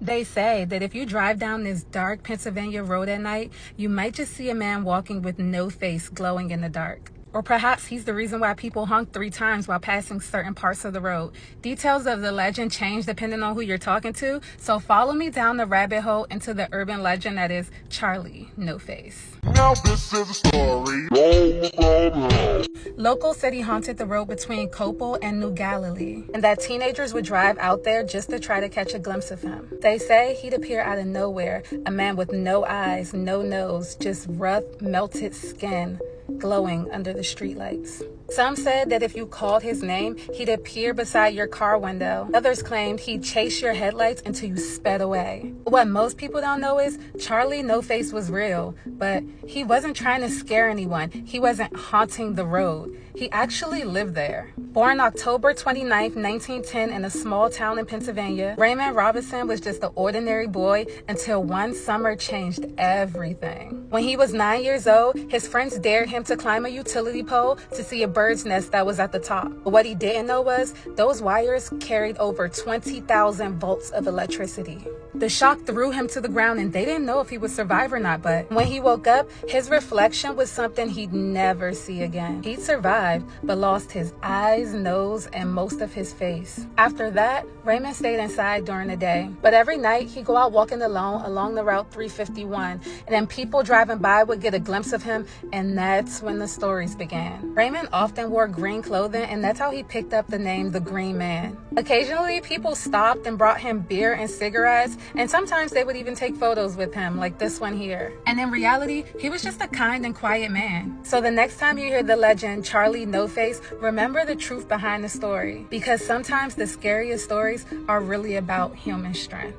They say that if you drive down this dark Pennsylvania road at night, you might just see a man walking with no face glowing in the dark. Or perhaps he's the reason why people honk 3 times while passing certain parts of the road. Details of the legend change depending on who you're talking to, so follow me down the rabbit hole into the urban legend that is Charlie No Face. Now this is a story. Locals said he haunted the road between Copel and New Galilee, and that teenagers would drive out there just to try to catch a glimpse of him. They say he'd appear out of nowhere, a man with no eyes, no nose, just rough, melted skin, glowing under the streetlights. Some said that if you called his name, he'd appear beside your car window. Others claimed he'd chase your headlights until you sped away. What most people don't know is Charlie No Face was real, but he wasn't trying to scare anyone. He wasn't haunting the road. He actually lived there. Born October 29th, 1910 in a small town in Pennsylvania, Raymond Robinson was just an ordinary boy until one summer changed everything. When he was 9 years old, his friends dared him to climb a utility pole to see a bird's nest that was at the top. But what he didn't know was those wires carried over 20,000 volts of electricity. The shock threw him to the ground and they didn't know if he would survive or not, but when he woke up, his reflection was something he'd never see again. He'd survived, but lost his eyes, nose, and most of his face. After that, Raymond stayed inside during the day, but every night he'd go out walking alone along the Route 351, and then people driving by would get a glimpse of him, and that's when the stories began. Raymond often wore green clothing, and that's how he picked up the name the Green Man. Occasionally, people stopped and brought him beer and cigarettes, and sometimes they would even take photos with him, like this one here. And in reality, he was just a kind and quiet man. So the next time you hear the legend Charlie No Face, remember the truth behind the story, because sometimes the scariest stories are really about human strength.